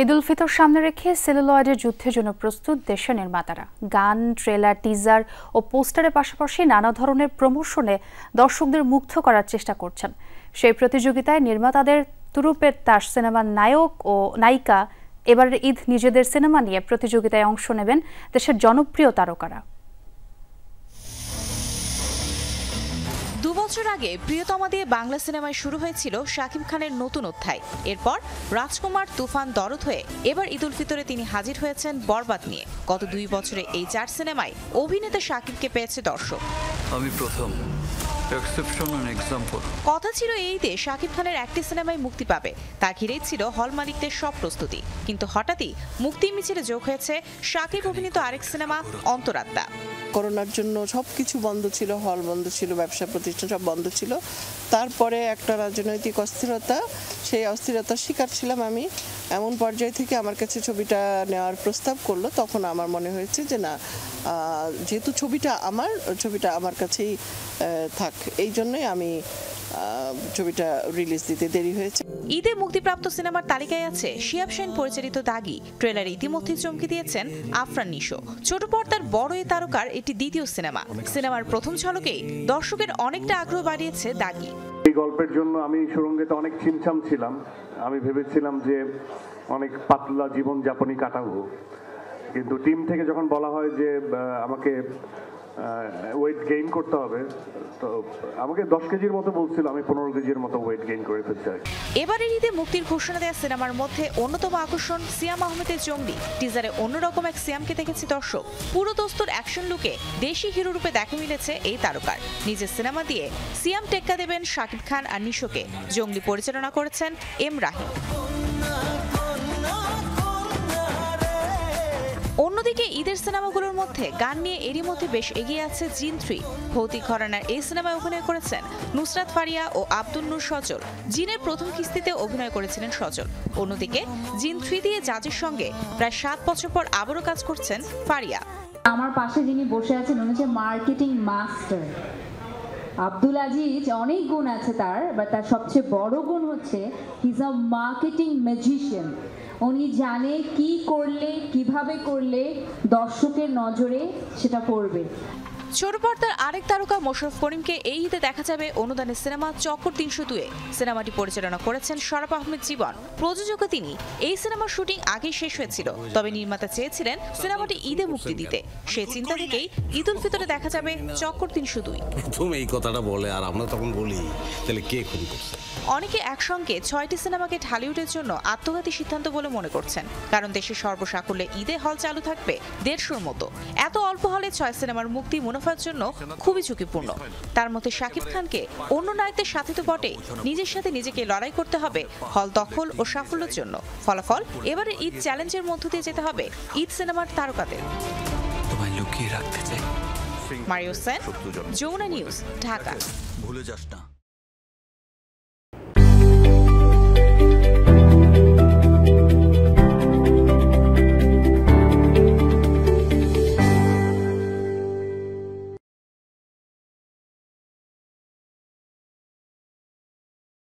ঈদ উল ফিতর সামনে রেখে সেলুলয়েডের যুদ্ধের জন্য প্রস্তুত দেশের নির্মাতারা। গান, ট্রেলার, টিজার ও পোস্টারের পাশাপাশি নানা ধরনের প্রমোশনে দর্শকদের মুগ্ধ করার চেষ্টা করছেন। সেই প্রতিযোগিতায় নির্মাতাদের তুরুপের তার সিনেমার নায়ক ও নায়িকা এবারের ঈদ নিজেদের সিনেমা নিয়ে প্রতিযোগিতায় অংশ নেবেন দেশের জনপ্রিয় তারকারা। 2 বছর আগে প্রিয়তমা দিয়ে বাংলা সিনেমায় শুরু হয়েছিল শাকিব খানের নতুন অধ্যায়। এরপর রাজকুমার, তুফান, দরদ হয়ে এবার ঈদ উল ফিতরে তিনি হাজির হয়েছেন বরবাদ নিয়ে। গত 2 বছরে এই 4 সিনেমায় অভিনেতা শাকিবকে পেয়েছে দর্শক। আমি প্রথম কথা ছিল এই ঈদে শাকিব খানের একটি সিনেমায় মুক্তি পাবে, তা ঘিরেই ছিল হল মালিকদের সব প্রস্তুতি। কিন্তু হঠাৎই মুক্তি মিছিলে যোগ হয়েছে শাকিব অভিনীত আরেক সিনেমা অন্তরাত্মা। করোনার জন্য সবকিছু বন্ধ ছিল, হল বন্ধ ছিল, ব্যবসা প্রতিষ্ঠান সব বন্ধ ছিল। তারপরে একটা রাজনৈতিক অস্থিরতা, সেই অস্থিরতার শিকার ছিলাম আমি। এমন পর্যায় থেকে আমার কাছে ছবিটা নেওয়ার প্রস্তাব করলো, তখন আমার মনে হয়েছে যে না, যেহেতু ছবিটা আমার কাছেই থাক, এই জন্যই আমি ছবিটা রিলিজ দিতে দেরি হয়েছে। ঈদে মুক্তিপ্রাপ্ত সিনেমার তালিকায় আছে শিহাব শাহীন পরিচালিত দাগি। ট্রেলারে ইতিমধ্যেই চমকে দিয়েছেন আফরান নিশো। ছোট পর্দার বড় এই তারকার এটি দ্বিতীয় সিনেমা। সিনেমার প্রথম ঝলকেই দর্শকের অনেকটা আগ্রহ বাড়িয়েছে দাগি। এই গল্পের জন্য আমি সুরঙ্গেতে অনেক ছিমছাম ছিলাম। আমি ভেবেছিলাম যে অনেক পাতলা জীবনযাপনই কাটাবো, কিন্তু টিম থেকে যখন বলা হয় যে আমাকে ওয়েট গেইন করতে হবে, তো আমাকে 10 কেজির মতো বলছিল, আমি 15 কেজির মতো ওয়েট গেইন করে ফেলতে চাই। এবারের ঈদে মুক্তির ঘোষণা দেওয়া সিনেমার মধ্যে অন্যতম আকর্ষণ সিয়াম আহমেদের জঙ্গলি। টিজারে অন্যরকম এক সিয়ামকে দেখেছি দর্শক। পুরো দস্তুর অ্যাকশন লুকে দেশি হিরো রূপে দেখা মিলেছে এই তারকার। নিজের সিনেমা দিয়ে সিয়াম টেক্কা দেবেন শাকিব খান আর নিশোকে। জঙ্গলি পরিচালনা করেছেন এম রাহিম। অন্যদিকে ঈদের সিনেমাগুলোর মধ্যে গান নিয়ে এরই মধ্যে বেশ এগিয়ে আছে জিন 3। ভৌতিক ঘরানার এই সিনেমায় অভিনয় করেছেন নুসরাত ফারিয়া ও আব্দুল নূর সজল। জিনের প্রথম কিস্তিতে অভিনয় করেছিলেন সজল। অন্যদিকে জিন 3 দিয়ে জাজের সঙ্গে প্রায় 7 বছর পর আবারও কাজ করছেন ফারিয়া। আমার পাশে যিনি বসে আছেন উনি হচ্ছে মার্কেটিং মাস্টার আব্দুল আজিজ। অনেক গুণ আছে তার, বাট তার সবচেয়ে বড় গুণ হচ্ছে he is a marketing magician. উনি জানে কি করলে, কিভাবে করলে দর্শকের নজরে সেটা পড়বে। ছোট পর্দার আরেক তারকা মোশাররফ করিমকে এই ঈদে দেখা যাবে অনুদানের সিনেমা চক্কর 302-এ। সিনেমাটি পরিচালনা করেছেন শরাফ আহমেদ জীবন। প্রযোজকও তিনি। এই সিনেমার শুটিং আগেই শেষ হয়েছিল, তবে নির্মাতা চেয়েছিলেন সিনেমাটি ঈদে মুক্তি দিতে। সেই চিন্তা থেকেই ঈদ উল ফিতরে দেখা যাবে চক্কর 302। প্রথম এই কথাটা বলে আর আমরা তখন বলি তাহলে কে খুন করছে। অনেকে একসঙ্গে 6টি সিনেমাকে ঢালিউডের জন্য আত্মঘাতী সিদ্ধান্ত বলে মনে করছেন, কারণ দেশের সর্বসাকুল্যে ঈদে হল চালু থাকবে 150-র মতো। এত অল্প হলে 6 সিনেমার মুক্তি মুনাফার জন্য খুবই ঝুঁকিপূর্ণ। তার মধ্যে শাকিব খানকে অন্য নায়কদের সাথে তো বটে, নিজের সাথে নিজেকে লড়াই করতে হবে হল দখল ও সাফল্যের জন্য। ফলাফল, এবারে ঈদ চ্যালেঞ্জের মধ্য দিয়ে যেতে হবে ঈদ সিনেমার তারকাদের। তোমায় লুকিয়ে রাখতে চাই। Mario Sen, Jamuna news, Dhaka. ভুলে যাস না।